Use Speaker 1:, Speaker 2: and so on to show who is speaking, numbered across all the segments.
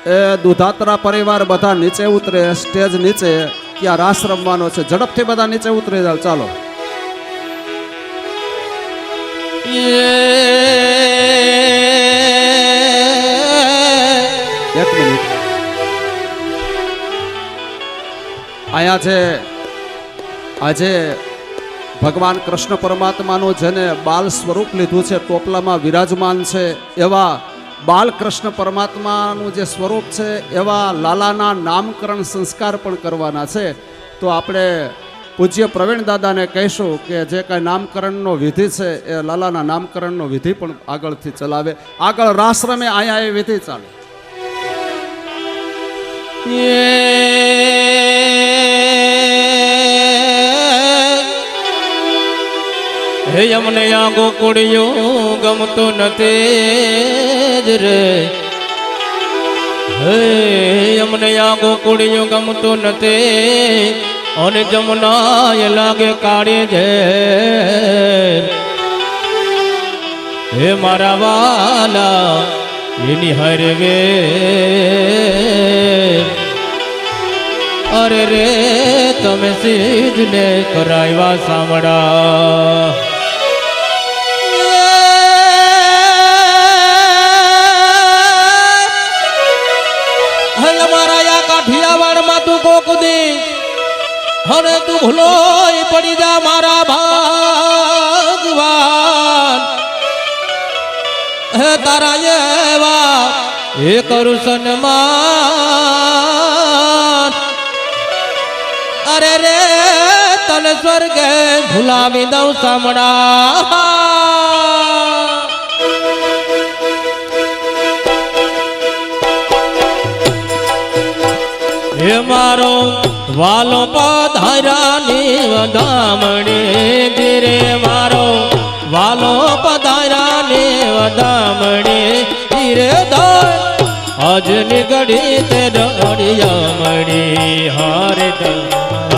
Speaker 1: એ દુધાત્રા પરિવાર બધા નીચે ઉતરે, સ્ટેજ નીચે ત્યાં રાસ રમવાનો છે. ઝડપથી બધા નીચે ઉતરી જાવ. ચાલો. એક મિનિટ. અહીંયા છે આજે ભગવાન કૃષ્ણ પરમાત્માનું જેને બાલ સ્વરૂપ લીધું છે, ટોપલામાં વિરાજમાન છે, એવા બાલકૃષ્ણ પરમાત્માનું જે સ્વરૂપ છે એવા લાલાના નામકરણ સંસ્કાર પણ કરવાના છે. તો આપણે પૂજ્ય પ્રવીણ દાદાને કહીશું કે જે કાંઈ નામકરણનો વિધિ છે એ લાલાના નામકરણનો વિધિ પણ આગળથી ચલાવે. આગળ રાસ રમે, અહીંયા એ વિધિ ચાલે.
Speaker 2: હે અમને આ ગોકુળિયું ગમતું નથી રે. હે અમને આ ગોકુળિયું ગમતું નથી અને જમના એ લાગે કાઢી છે. હે મારા વાલા એની હરવે અરે રે તમે સીધને કરાવ્યા સાંભળા. કાઠિયાવાડમાં તું કોક દી અને તું ભૂલો પડી જા મારા ભગવાન. હે તારા એવા એ કરું સન્માન. અરે રે તને સ્વર્ગે ભૂલાવી દઉં સાંભળા. હે મારો વાલો પધારાની વધામણી ધીરે, મારો વાલો પધારાની વધામણી ધીરે ધોય આજની ઘડી તે રળિયામણી. હારે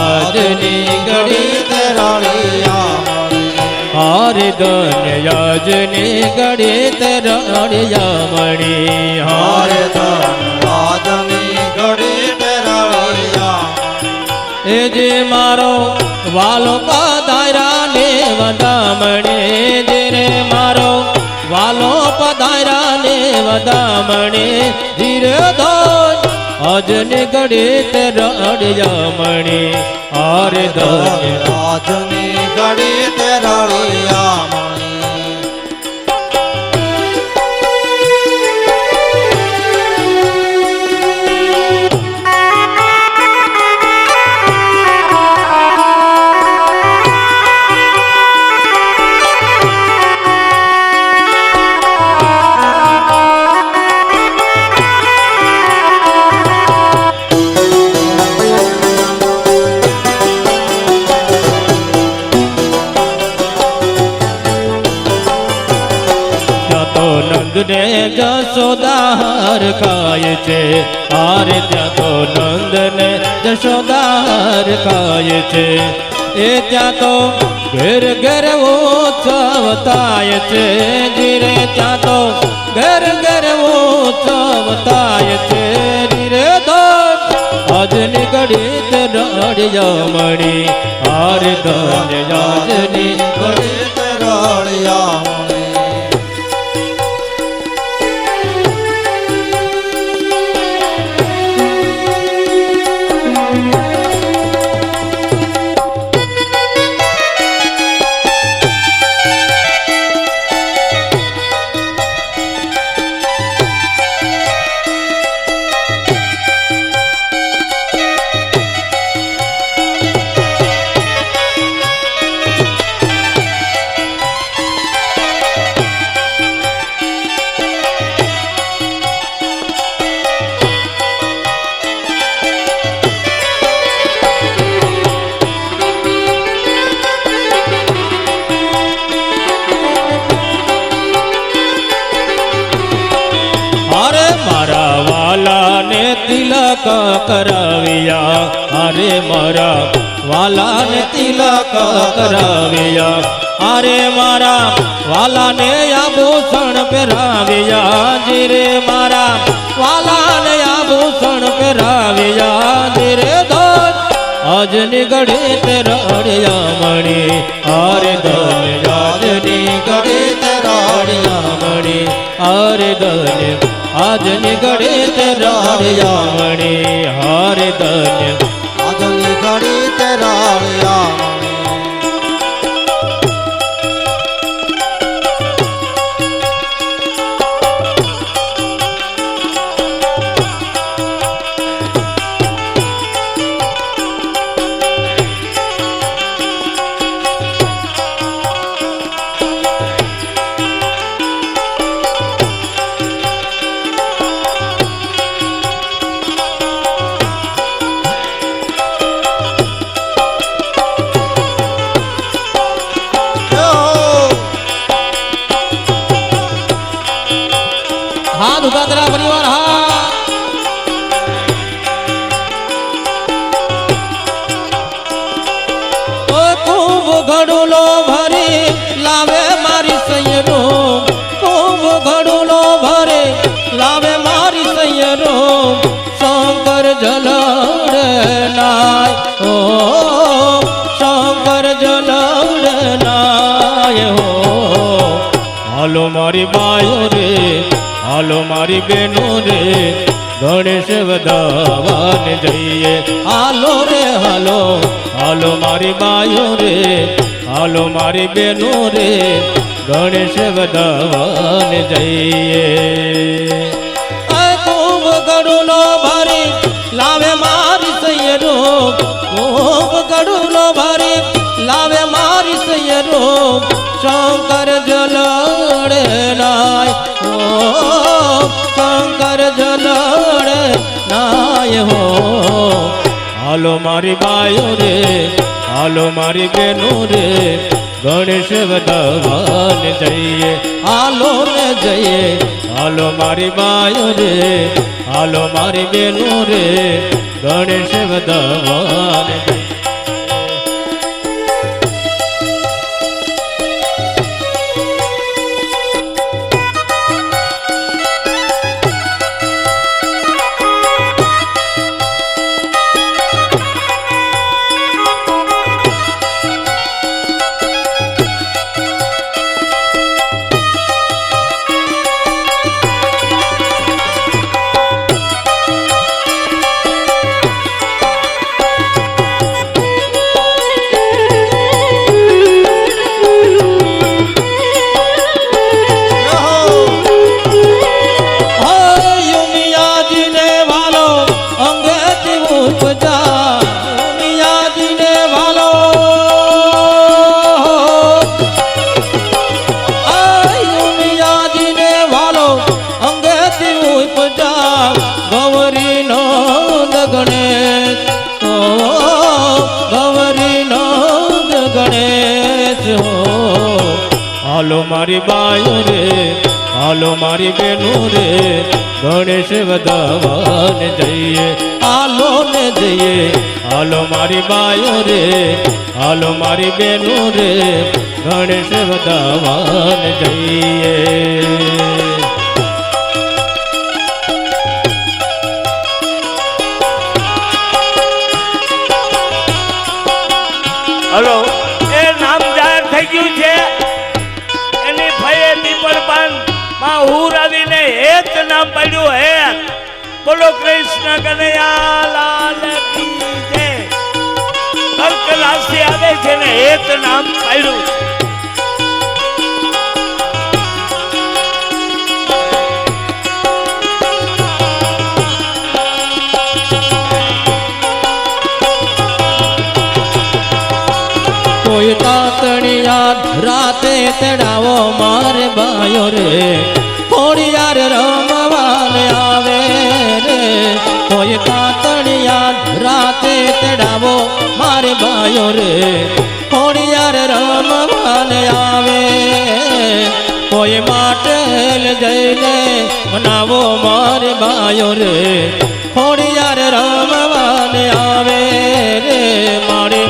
Speaker 2: આજની ઘડી તે રળિયામણી. હારે ધન્ય આજની ઘડી તે રળિયામણી. હારે આજની ઘડી એ જે મારો વાલો પધારાને વધામણે ધીરે, મારો વાલો પધારાને વધામણે ધીરે ધોન આજની ઘડી તે રળિયામણી. હારે ધન્ય આજની ઘડી તે રળિયામણી. નંદને જશોદાર ખાય છે. આરે ત્યાં તો નંદને જશોદાર ખાય છે. એ ત્યાં તો ઘેર ઘેર ઉત્સવ થાય છે. ધીરે ત્યાં તો ઘેર ઘેર ઉત્સવ થાય છે. ધીરે ધોન આજની ઘડી તે રળિયામણી. આરે ધન્ય આજની ઘડી તે રળિયામણી. તિલક કરાવ્યા. અરે મારા વાલાને તિલક કરાવ્યા. અરે મારા વાલાને આભૂષણ પહેરાવ્યા. જીરે મારા વાલાને આજની ઘડી તે રડિયા મણી હારે ધન્ય આજની ઘડી તે રડિયા મણી હારે ધન્ય આજની ઘડી તે રડિયા મણી હારે ધન્ય
Speaker 3: આજની ઘડી તે રડિયા મણી
Speaker 2: હાથ ઉભા કરા પરિવાર હા ઓ ખૂબ ઘડુલો ભરી લાવે મારી સૈયરો ખૂબ ઘડુલો ભરે લાવે મારી સૈયરો શંકર જલડ નાય ઓ શંકર જલડ નાય હો હાલો મારી બાયો રે હાલો મારી બેનો રે ગણેશ વધાવાને જઈએ હાલો રે હાલો હાલો મારી બાયો રે હાલો મારી બેનો રે ગણેશ વધાવાને જઈએ ખૂબ ગડુલો ભરી લાવે મારી સૈયરો ખૂબ ગડુલો ભરી લાવે મારી સૈયરો શંકર જલડ નાય શંકર જલડ નાય હો હાલો મારી બાયો રે હાલો મારી બેનો રે ગણેશ વધાવાને જઈએ હાલો ને જઈએ હાલો મારી બાયો રે હાલો મારી બેનો રે ગણેશ વધાવાને જઈએ ગૌરી નોંદ ગણેશ ઓ ગૌરી નોંદ ગણેશ હો હાલો મારી બાયો રે હાલો મારી બેનો રે ગણેશ વધાવાને જઈએ હાલો ને જઈએ હાલો મારી બાયો રે હાલો મારી બેનો રે ગણેશ વધાવાને જઈએ
Speaker 4: હલો એ નામ જાહેર થઈ ગયું છે એની ફઈએ પીપળ પાન માં હુર આવીને હેત નામ પાડ્યું હેત બોલો કૃષ્ણ કનૈયા લાલ કી જય કર્ક રાશિ આવે છે ને હેત નામ પાડ્યું છે
Speaker 2: કોઈ તાતણિયા રાતે તેડાવો મારે બાયો રે ખોડિયાર રમવાને આવે રે કોઈ તાતણિયા રાતે તેડાવો મારે બાયો રે ખોડિયાર રમવાને આવે કોઈ માટલ જઈને મનાવો મારે બાયો રે ખોડિયાર રમવાને આવે રે મારે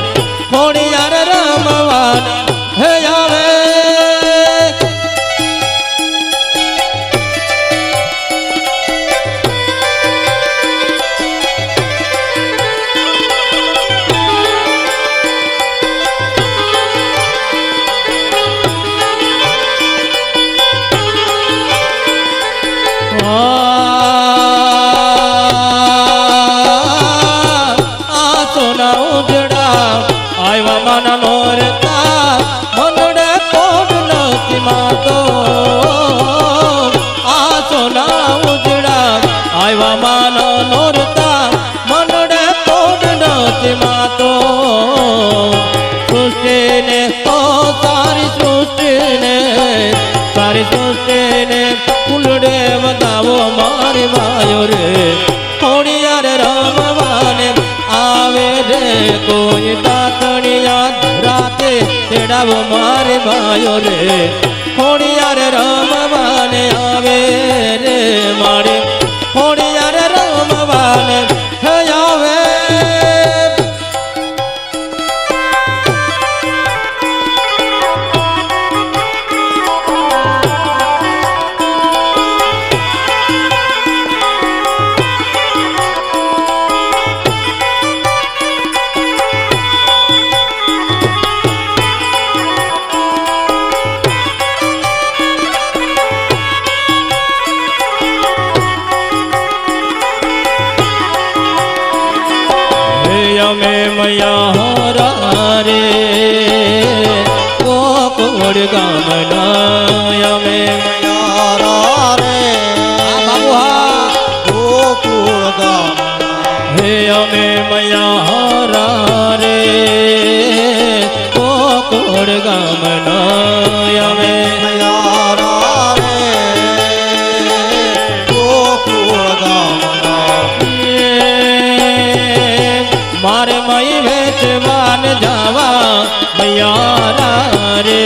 Speaker 2: ખોડિયાર રમવાને હે આવે માનો નોરતા મનડે તોડ નથી માતો સૃષ્ટિને ઓ સારી સૃષ્ટિને ફૂલડે વધાવો મારી માયો રે ખોડિયાર રમવાને આવે રે કોઈ તાતણિયા રાતે તેડાવો મારી માયો રે ખોડિયાર રમવાને આવે રે મારે ખોડિયાર રમવાને આવે અમે મયા હરા રે કોકોડ ગામના અમે
Speaker 3: યારા રે
Speaker 2: બાબુ હા
Speaker 3: ગોકુળ ગામના
Speaker 2: હે અમે મયા હરા રે કોકોડ ગામના અમે
Speaker 3: યારા રે ગોકુળ ગામના
Speaker 2: મારે મય વેચવાન જાવા મયારા રે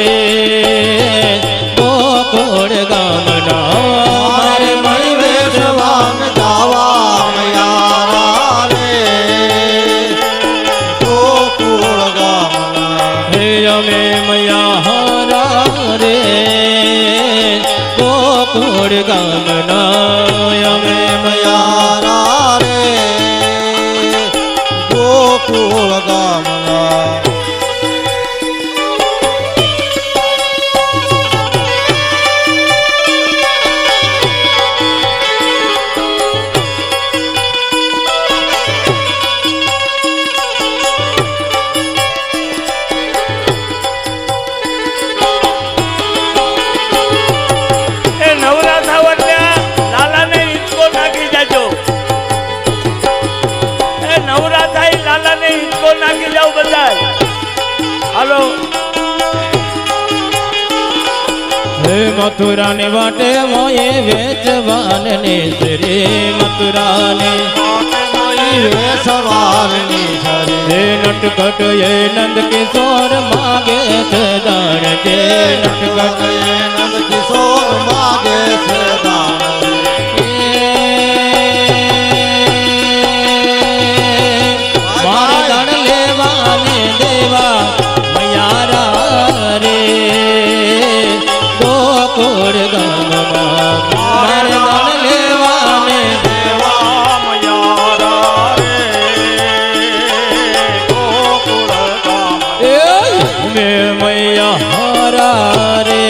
Speaker 2: ગોકુળ ગામના મારે મય વેચવાન
Speaker 3: જાવા યારા રે ગોકુળ ગામના
Speaker 2: હે અમે મયારા રે ગોકુળ ગામના અમે
Speaker 3: યારા રે ગોકુળ ગામના
Speaker 4: એ નવરા થાવણને લાલાને હિંચકો નાખી જાજો. એ નવરા થાય લાલાને હિંચકો નાખી જાવ બધાય. હાલો
Speaker 2: હે મથુરાને વાટે મોએ વેચવાન ને શ્રી મથુરાને
Speaker 3: સવારની શરી
Speaker 2: હે નટકટ એ નંદ કિશોર માગે છે દાણ છે નટકટ
Speaker 3: નંદ કિશોર માગે છે દાન
Speaker 2: મારે દાણ લેવાને દેવા મયારા રે ગોકુળ ગામમાં મારે દાણ લેવાને
Speaker 3: દેવા મયારા રે ગોકુળ ગામ
Speaker 2: મે મૈયા રે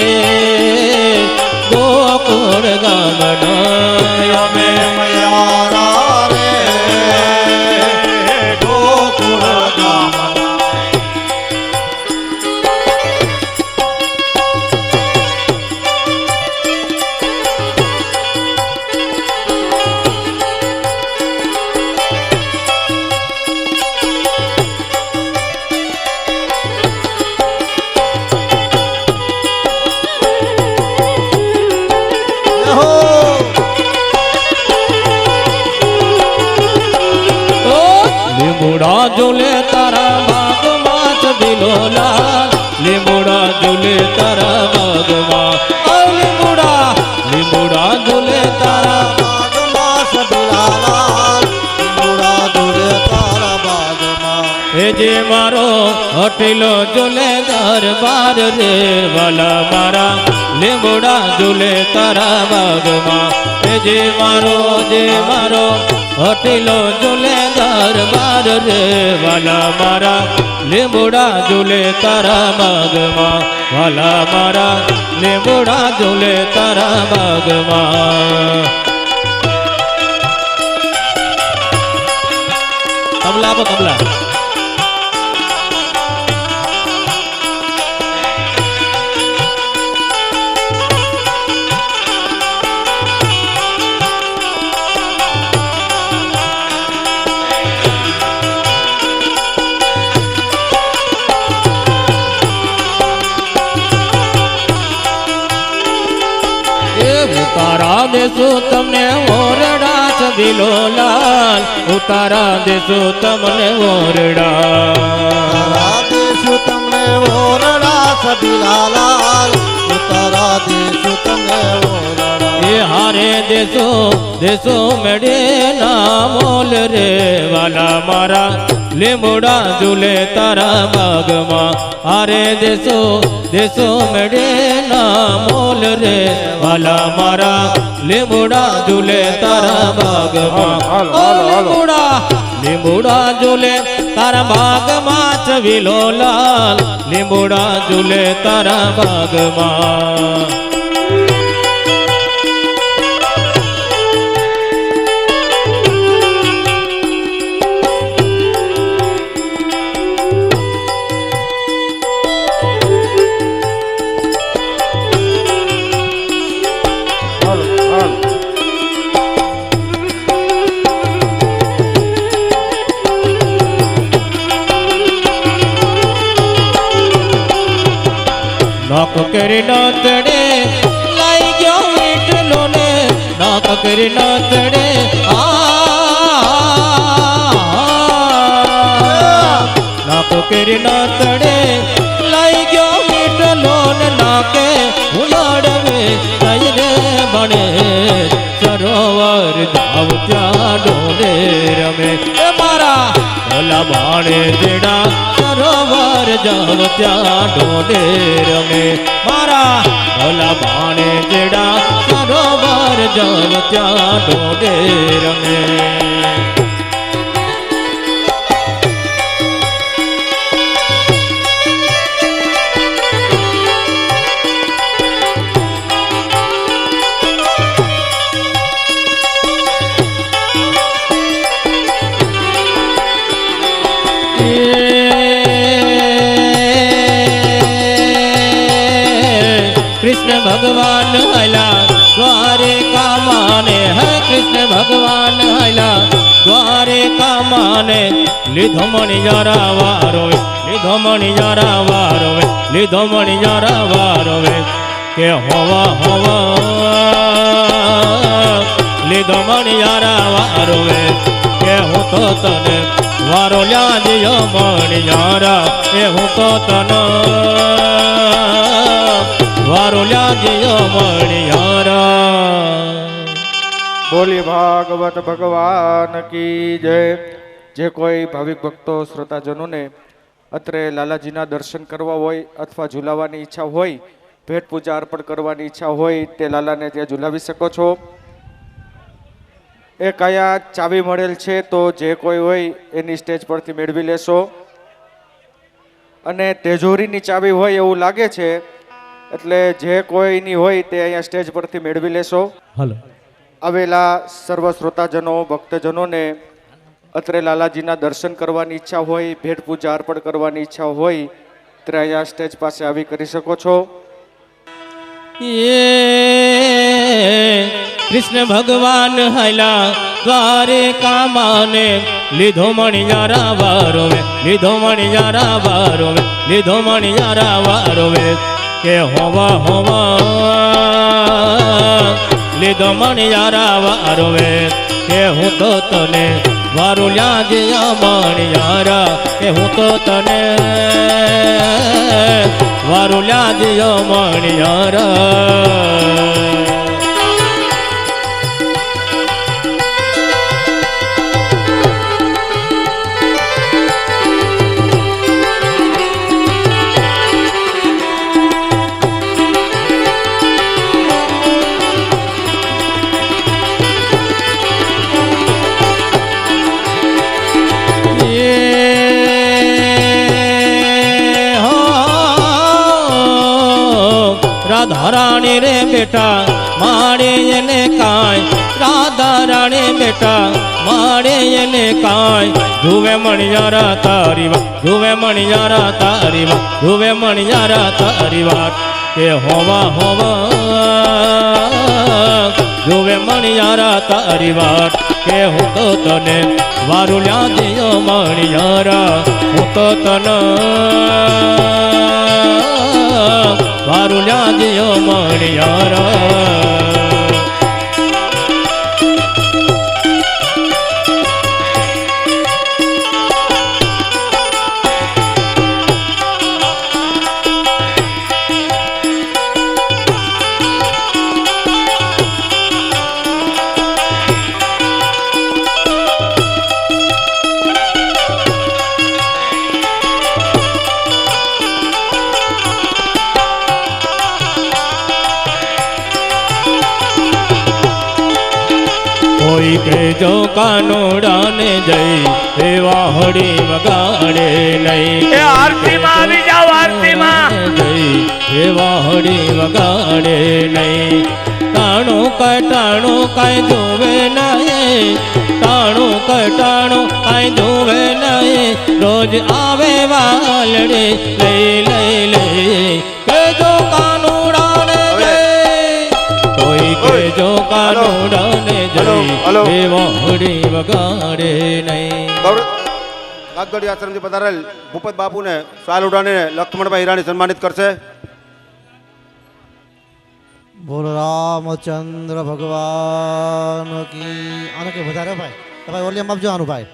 Speaker 2: ગોકુળ ગામના અમે
Speaker 3: મયારા રે ગોકુળ ગામના
Speaker 2: લીંબુડા ઝૂલે તારા બાગમાં છબીલોલા લીંબુડા ઝૂલે તારા બાગમાં લીંબુડા લીંબુડા ઝૂલે તારા
Speaker 3: બાગમાં સબીલાલા લીંબુડા ઝૂલે તારા બાગમાં
Speaker 2: હે જે મારો હટેલો ઝૂલે દરબાર રે વાલા મારા લીંબુડા ઝૂલે તારા બાગમાં હે જે મારો હટેલો ઝૂલે દરબાર રે વાલા મારા લીંબુડા ઝૂલે તારા બાગમાં વાલા મારા લીંબુડા ઝૂલે તારા બાગમાં તબલા આપો તબલા દેશું તમને ઓરડા છબીલો લાલ ઉતારા દેશું તમને ઓરડા
Speaker 3: તારા દેશું તમને ઓરડા સબીલા લાલ ઉતારા દેશું તમને ઓરડા
Speaker 2: એ હારે દેશો મેડે ના મોલ રે વાલા મારા લીમડા ઝૂલે તારા બાગમાં હારે દેશો મેડે ના મોલ રે વાલા મારા લીમડા ઝૂલે તારા બાગમાં ઓ લીમડા ઝૂલે તારા બાગમાં છબીલો લાલ લીમડા ઝૂલે તારા બાગમાં નાક કરી નાતડે લાઈ ગયો વીટલો ને નાક કરી નાતડે નાક કરી નાતડે લાઈ ગયો વીટલો ને નાકે ઉલાડવે લઈ રે બને સરોવર જાવ ત્યાં ડોલે રમે મારા ભલા બાણે જેડા સરોવર જાવ ત્યાં ડોલે રમે મારા ભલા બાણે જેડા સરોવર જાવ ત્યાં ડોલે રમે कृष्ण भगवान हला द्वारिका माने है कृष्ण भगवान हला द्वारिका माने લીધો મણિયારા વારોવે લીધો મણિયારા વારોવે લીધો મણિયારા વારોવે કે હોવા હોવા લીધો મણિયારા વારોવે કે હું તો તને વારો લ્યાજ્યો મણિયારા કે હું તો તને વારો લ્યાજ્યો મણિયારા
Speaker 5: બોલી ભાગવત ભગવાન की जय। જે કોઈ ભાવિક ભક્તો શ્રોતાજનોને અત્રે લાલાજીના દર્શન કરવા હોય અથવા ઝુલાવવાની ઈચ્છા હોય, ભેટ પૂજા અર્પણ કરવાની ઈચ્છા હોય તે લાલાને ત્યાં ઝુલાવી શકો છો। એ કયા ચાવી મળેલ છે તો જે કોઈ હોય એની સ્ટેજ પરથી મેળવી લેશો। અને તેજોરીની ચાવી હોય એવું લાગે છે એટલે જે કોઈની હોય તે અહીંયા સ્ટેજ પરથી મેળવી લેશો।
Speaker 2: હાલો
Speaker 5: આવેલા સર્વ શ્રોતાજનો ભક્તજનોને અત્રે લાલાજીના દર્શન કરવાની ઈચ્છા હોય, ભેટ પૂજા અર્પણ કરવાની ઈચ્છા હોય ત્યારે અહીંયા સ્ટેજ પાસે આવી કરી શકો છો।
Speaker 2: कृष्ण भगवान हला द्वारिका माने લીધો મણિયારા વારોવે લીધો મણિયારા વારોવે લીધો મણિયારા વારોવે કે હોવા હોવા લીધો મણિયારા વારોવે કે હું તો તને વારો લ્યાજ્યો મણિયારા કે હું તો તને વારો લ્યાજ્યો મણિયારા। राधा रानी रे बेटा मारे ने काय राधा रानी बेटा मारे ने काय धुवे मणियारा तारी वाट धुवे मणियारा तारी वाट धुवे मणियारा तारी वाट के होवा होवा धुवे मणियारा तारी वाट के हूँ तो तने वारू ल्याज्यो मणियारा हूँ तो तने वारू ल्याज्यो मणियारा। જો કાનુડાને જઈ એવા હોડી વગાડે નહીં
Speaker 4: એ આરતીમાં આવી જાઓ આરતીમાં
Speaker 2: જઈ એવા હોડી વગાડે નહીં ટાણું કાંઈ જોવે નહીં ટાણું કાંઈ જોવે નહીં રોજ આવે વાલડે લઈ લઈ લઈ કેજો કાનુડાને જઈ કોઈ કેજો કાનુડાને જઈ એવા હોડી વગાડે નહીં
Speaker 6: કાગદોડી આશ્રમથી પધારેલ ભૂપત બાપુને સાલ ઉડાડીને લક્ષ્મણભાઈ હીરાણી સન્માનિત કરશે.
Speaker 3: બોલ રામચંદ્ર ભગવાન કી. આને કે વધારે ભાઈ ભાઈ વોલ્યુમ આપજો આનું ભાઈ.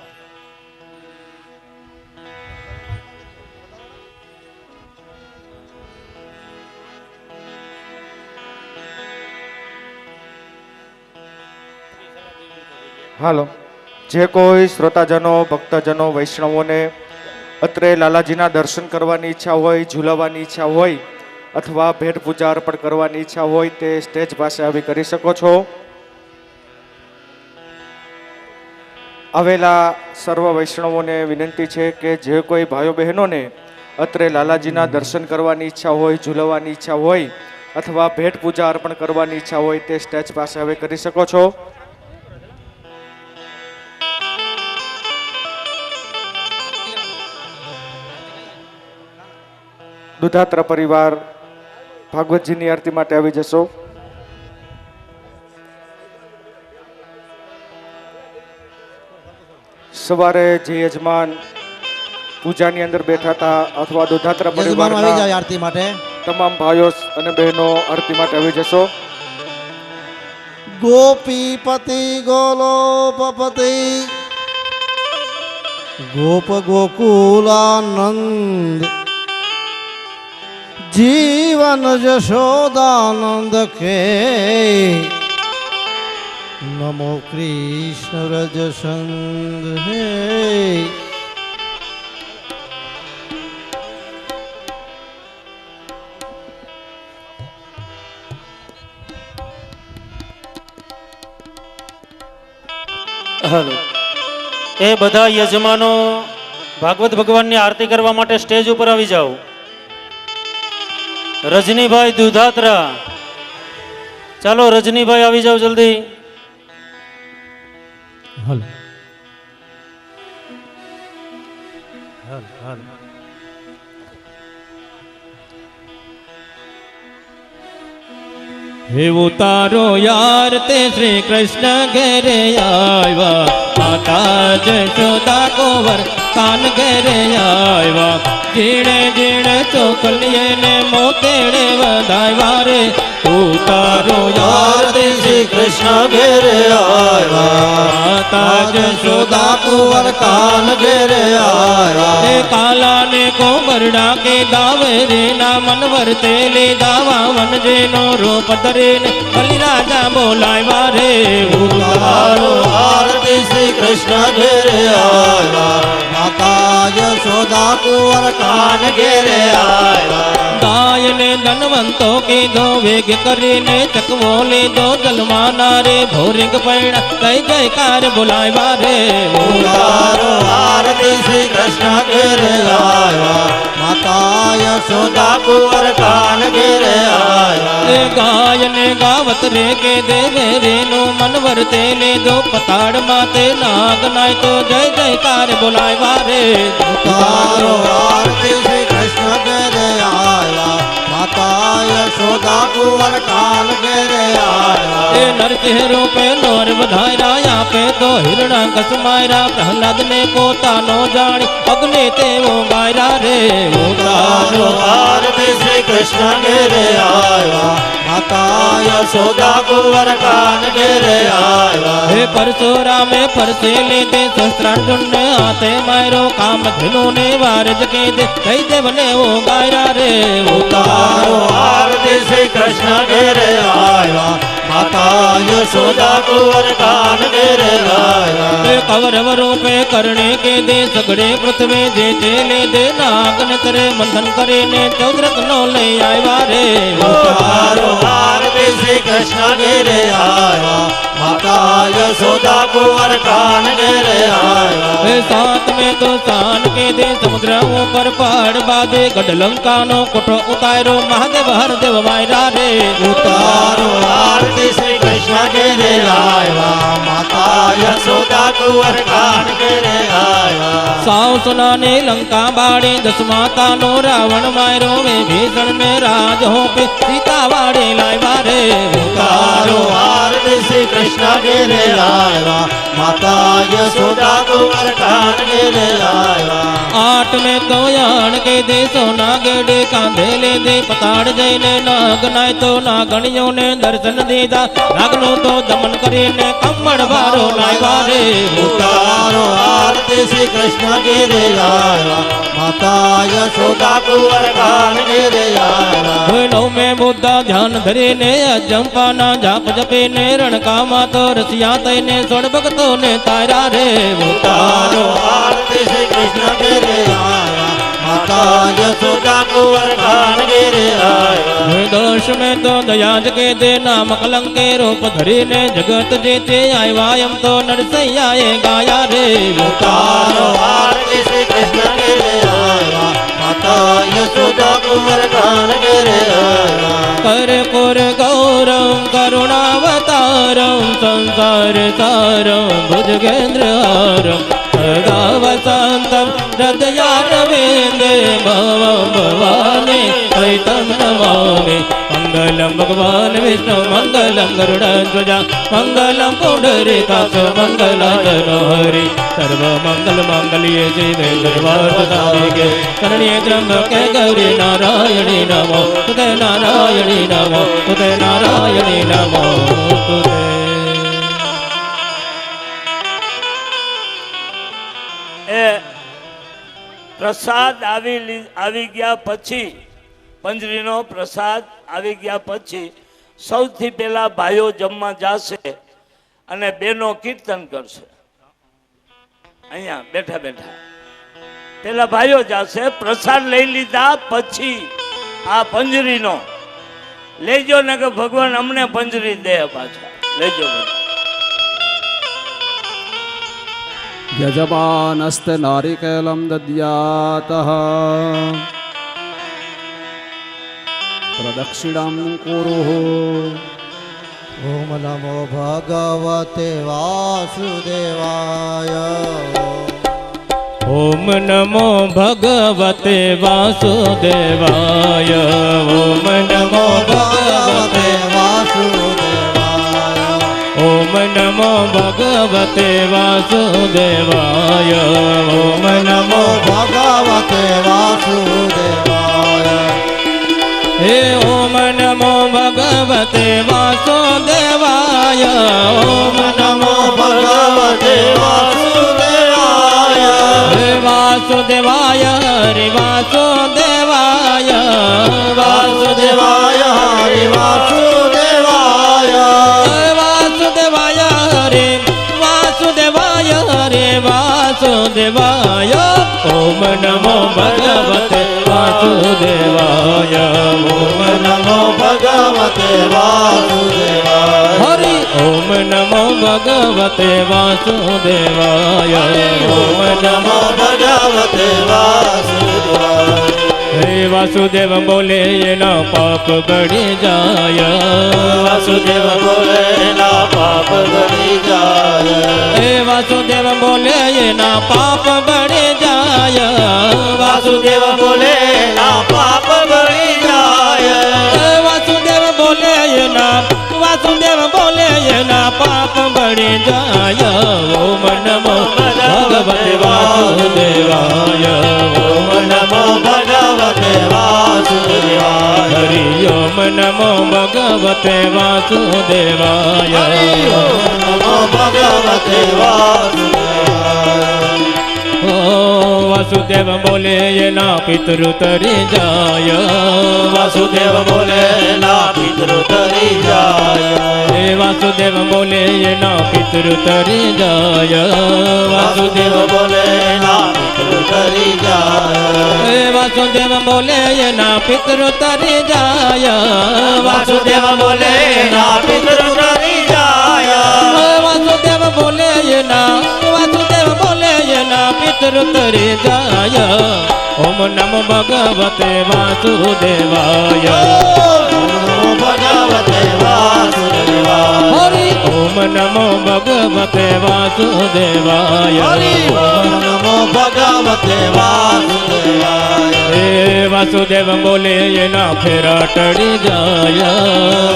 Speaker 5: હાલો, જે કોઈ શ્રોતાજનો ભક્તજનો વૈષ્ણવોને અત્રે લાલાજીના દર્શન કરવાની ઈચ્છા હોય, ઝૂલાવાની ઈચ્છા હોય અથવા ભેટ પૂજા અર્પણ કરવાની ઈચ્છા હોય તે સ્ટેજ પાસે આવી કરી શકો છો. આવેલા સર્વ વૈષ્ણવોને વિનંતી છે કે જે કોઈ ભાઈઓ બહેનોને અત્રે લાલાજીના દર્શન કરવાની ઈચ્છા હોય, ઝૂલવાની ઈચ્છા હોય અથવા ભેટ પૂજા અર્પણ કરવાની ઈચ્છા હોય તે સ્ટેજ પાસે આવી કરી શકો છો. દુધાત્ર પરિવાર ભાગવતજીની આરતી માટે આવી જશો. સવારે જે યજમાન પૂજાની અંદર બેઠા હતા અથવા દુધાત્ર
Speaker 3: યજમાનો આવી
Speaker 5: પરિવારના
Speaker 3: જાય આરતી માટે.
Speaker 5: તમામ ભાઈઓ અને બહેનો આરતી માટે આવી જશો.
Speaker 3: ગોપીપતિ ગોલોપપતિ ગોપ ગોકુલાનંદ જીવન જશોદાનંદ કે નમો કૃષ્ણ રજ સંગ હે.
Speaker 7: હાલો, એ બધા યજમાનો ભાગવત ભગવાનની આરતી કરવા માટે સ્ટેજ ઉપર આવી જાઓ. રજનીભાઈ દુધાત્રા, ચાલો રજનીભાઈ આવી જાઓ જલ્દી.
Speaker 2: હાલ એવું તારો યાર તે શ્રી કૃષ્ણ ઘેરે આવ્યા માતા જશોદા કોવર કાન ઘેરે આવ્યા ઝીણે ઝીણે ચોકલીએ ને મોતેડે વધાવ્યા રે તું તારો યાર તે શ્રી કૃષ્ણ ઘેરે આવ્યા માતા જશોદા કોવર કાન ઘેરે આવ્યા એ કાલા ને કોમરડા કે દાવે રે ના મનવર તે લે દાવા વનજે નો રૂપ ધરીને બલિરાજા બોલાવ્યા રે ઉતારો આરતી શ્રી કૃષ્ણ ઘેરે આવ્યા
Speaker 3: માતા યશોદા કુંવર કાન ઘેરે આવ્યા.
Speaker 2: ગાય ને ધનવંતો કીધો વેગ કરીને ચકવો લીધો જલમાના રે ભોરિંગ પૈણા કઈ જયકાર બોલાવ્યા રે
Speaker 3: ઉતારો આરતી શ્રી કૃષ્ણ ઘેરે આવ્યા માતા યશોદા કુંવર કાન ઘેરે આવ્યા.
Speaker 2: એ ગાય ને ગાવત રે કે દેવે રે નો મનવર તે લીધો પતાડ માતે નાગ નાય તો જય જયકાર બોલાવ્યા રે
Speaker 3: ઉતારો આરતી શ્રી કૃષ્ણ ઘેરે આવ્યા માતા યશોદા કુંવર કાન ઘેરે આવ્યા.
Speaker 2: એ નરસિંહ રૂપે નોર વધાર્યા આપે તો હિરણા કસમાયરા પ્રહલાદ ને પોતાનો જાણી અગ્નિ તેવો ગાયરા રે
Speaker 3: ઉતારો આરતી શ્રી કૃષ્ણ ઘેરે આવ્યા માતા યશોદા કુંવર કાન ઘેરે આવ્યા.
Speaker 2: હે પરશુરામે પરસે લીધે શસ્ત્રાર્જુન ને હાથે માર્યો કામ ધેનુ ને વારજ કીધે કઈ દેવને ઓ ગાયરા રે
Speaker 3: ઉતારો આરતી શ્રી કૃષ્ણ ઘેરે આવ્યા માતા યશોદા કુંવર કાન ઘેરે આવ્યા.
Speaker 2: હે કૌરવ રૂપે કરણે કે દે સગડે પૃથ્વી જે તે લે દે નાગન કરે મંથન કરીને ચૌદ્રક નો લઈ આવ્યા રે
Speaker 3: ઉતારો આરતી શ્રી કૃષ્ણ ઘેરે આવ્યા માતા યશોદા કુંવર કાન ઘેરે આવ્યા
Speaker 2: साथ में तो शान के दे समुद्र ऊपर पहाड़ बादे गढ़लंका नो कोठो उतारो महादेव हरदेव वायरा रे
Speaker 3: ઉતારો આરતી શ્રી કૃષ્ણ ઘેરે આવ્યા માતા યશોદા કુંવર કાન ઘેરે આવ્યા
Speaker 2: साव सुना ने लंका बाड़े दस माता नो रावण मारो वे भीषण ने राज हो पे सीता वाड़े लाय बारे
Speaker 3: ઉતારો આરતી શ્રી કૃષ્ણ ઘેરે આવ્યા માતા યશોદા કુંવર કાન ઘેરે આવ્યા
Speaker 2: आठ में तो यान के दे सोना गेडे कांधे ले दे पताड़ जैने नाग नाय तो नागणियों ने दर्शन दीदा नागनो तो दमन करे ने कमड़ बारो लाय बारे
Speaker 3: ઉતારો આરતી શ્રી કૃષ્ણ ઘેરે આવ્યા માતા યશોદા કુંવર કાન ઘેરે આવ્યા
Speaker 2: नौ में बुद्धा ध्यान धरे ने अजंपा ना जाप जपे ने रणकामा तो रसिया तय ने सोड़ भगतो ने तारा रे
Speaker 3: ઉતારો આરતી શ્રી કૃષ્ણ ઘેરે આવ્યા માતા યશોદા કુંવર કાન ઘેરે આવ્યા
Speaker 2: दोष में तो दयाज के दे नाम कलंके रूप धरी ने जगत जेते आयवायम तो नरसैया गाया रे
Speaker 3: ઉતારો આરતી શ્રી કૃષ્ણ ઘેરે આવ્યા માતા યશોદા કુંવર કાન ઘેરે આવ્યા
Speaker 2: कर पुर गौरम करुणावतारम संसार सारम भुजगेंद्र हारम सदा वसंतम हृदयारविंदे भवम भवानी कैतम नमामि मंगलम भगवान विष्णु मंगलम गरुड़ध्वजा मंगलम पुंडरीकाक्ष मंगलाचरण हरि सर्व मंगल मांगल्ये शिवे सर्वार्थसाधिके शरण्ये त्र्यंबके गौरी नारायणी नमो तुते नारायणी नमो तुते नारायणी नमो तुते
Speaker 4: એ પ્રસાદ આવી ગયા પછી પંજરીનો પ્રસાદ આવી ગયા પછી સૌથી પહેલા ભાઈઓ જમવા જશે અને બહેનો કીર્તન કરશે અહીંયા બેઠા બેઠા પેલા ભાઈઓ જશે પ્રસાદ લઈ લીધા પછી આ પંજરીનો લેજો ને કે ભગવાન અમને પંજરી દે પાછા લેજો બધા
Speaker 1: यजमानस्ते नारिकेलं दद्यातः प्रदक्षिणां कुरुः
Speaker 3: ઓમ નમો ભગવતે વાસુદેવાય
Speaker 2: ओम नमो भगवते वासुदेवाय ओम नमो भगवते
Speaker 3: વાસુદેવાય
Speaker 2: ओम नमो भगवते वासुदेवाय ओम नमो
Speaker 3: ભગવતે વાસુદેવાય
Speaker 2: हे ओम नमो भगवते वासुदेवाय ओम नमो
Speaker 3: ભગવતે વાસુદેવાય
Speaker 2: हे वासुदेवाय हरि वासुदेवाय
Speaker 3: વાસુદેવાય હરિ વાસુદેવાય
Speaker 2: वासुदेवाय हरे वासुदेवाय हरे वासुदेवाय ओम नमो भगवते वासुदेवाय ओम
Speaker 3: નમો ભગવતે વાસુદેવાય
Speaker 2: हरि ओम नमो भगवते वासुदेवाय ओम नमो
Speaker 3: ભગવતે વાસુદેવાય
Speaker 2: हे वासुदेव बोले ये ना पाप बढ़ी जाय
Speaker 3: વાસુદેવ બોલે ના પાપ ગળી જાય
Speaker 2: हे वासुदेव बोले ये ना पाप बढ़ी जाय
Speaker 3: વાસુદેવ બોલે ના પાપ ગળી જાય
Speaker 2: वासुदेव बोले ये ना वासुदेव बोले ये ना पाप बढ़ी जाय ओम नमो भगवते वासुदेवाय ओम
Speaker 3: નમો ભગવતે વાસુદેવાય
Speaker 2: हरि ओम नमो भगवते वासुदेवाय
Speaker 3: નમો ભગવતે વાસુદેવાય
Speaker 2: ओ वासुदेव बोले ये ना पितृ तरी जाय
Speaker 3: વાસુદેવ બોલે ના પિતૃ તરી જાય
Speaker 2: हे वासुदेव बोले ये ना पितृ तरी जाय
Speaker 3: વાસુદેવ બોલે ના પિતૃ તરી જાય
Speaker 2: हे વાસુદેવ બોલે એના પિતૃ તરી જાય વાસુદેવ બોલે એના
Speaker 3: પિતૃ તરી જાય
Speaker 2: વાસુદેવ બોલે એના પિતૃ તરી જાય ઓમ નમો ભગવતે વાસુદેવાય
Speaker 3: ભગવતે વાસુદેવાય
Speaker 2: હરિ ઓમ નમો ભગવતે વાસુદેવાય
Speaker 3: ઓમ નમો ભગવતે વાસુદેવાય
Speaker 2: હે વાસુદેવ બોલે એના ફેરા ટળી જાય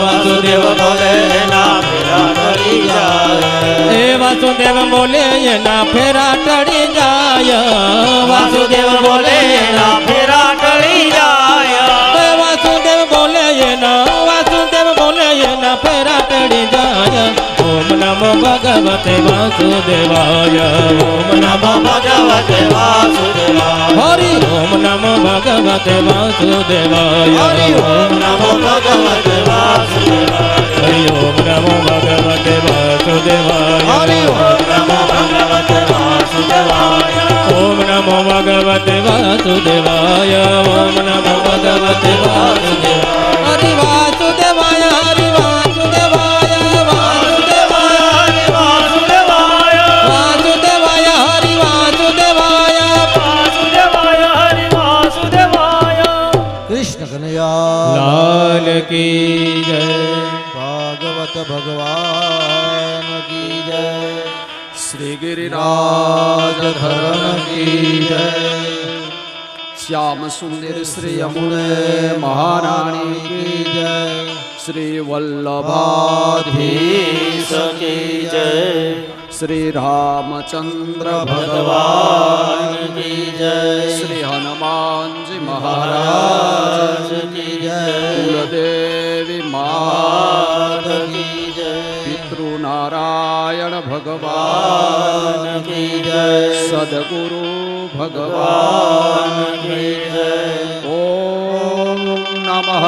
Speaker 2: વાસુદેવ
Speaker 3: બોલે ના ફેરા ટળી જાય
Speaker 2: હે વાસુદેવ બોલે એના ફેરા ટળી જાય
Speaker 3: વાસુદેવ બોલે ના ફેરા ટળી જાય
Speaker 2: હે વાસુદેવ બોલે એના ફેરા ટળી જાય ઓમ નમો ભગવતે વાસુદેવાય ઓમ
Speaker 3: નમો ભગવતે વાસુદેવાય
Speaker 2: હરિ ઓમ નમો ભગવતે વાસુદેવાય
Speaker 3: હરિ ઓમ નમો ભગવતે વાસુદેવાય
Speaker 2: હરિ ઓમ નમો ભગવતે વાસુદેવાય
Speaker 3: હરિ ઓમ નમો ભગવતે વાસુદેવાય
Speaker 2: ઓમ નમો ભગવતે વાસુદેવાય ઓમ નમો ભગવતે વાસુદેવાય હરિ વાસુદેવાય હરિ વાસુદેવાય વાસુદેવાય
Speaker 3: હરિ વાસુદેવાય
Speaker 2: વાસુદેવાય હરિ વાસુદેવાય
Speaker 3: વાસુદેવાય હરિ વાસુદેવાય
Speaker 8: કૃષ્ણ કનૈયા
Speaker 2: લાલ કી જય
Speaker 8: ભાગવત ભગવાન કી જય
Speaker 1: શ્રી ગિરિરાજ ધરણ કી જય શ્યામ સુંદર શ્રી યમુને મહારાણી કી જય શ્રી વલ્લભાધીશ
Speaker 3: કી જય
Speaker 1: શ્રી રામચંદ્ર ભગવાન
Speaker 3: ભગવાન કી જય
Speaker 1: શ્રી હનુમાનજી મહારાજ
Speaker 3: કી જય
Speaker 1: કુળદેવી
Speaker 3: માત
Speaker 1: માત
Speaker 3: કી જય
Speaker 1: પિતૃનારાયણ ભગવાન
Speaker 3: કી જય
Speaker 1: સદગુરુ
Speaker 3: ભગવાન
Speaker 1: ભગવાન
Speaker 3: કી જય
Speaker 1: ઓમ નમઃ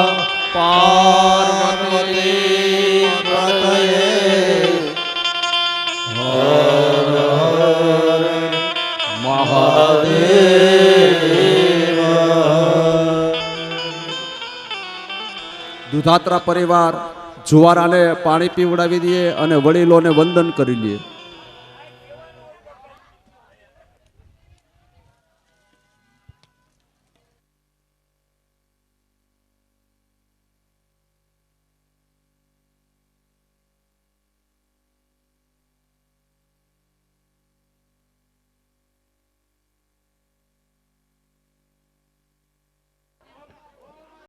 Speaker 1: પાર્વતી
Speaker 3: પતયે
Speaker 1: મહાદેવ. દુધાત્રા પરિવાર જુવારાને પાણી પીવડાવી દઈએ અને વડીલોને વંદન કરી લઈએ.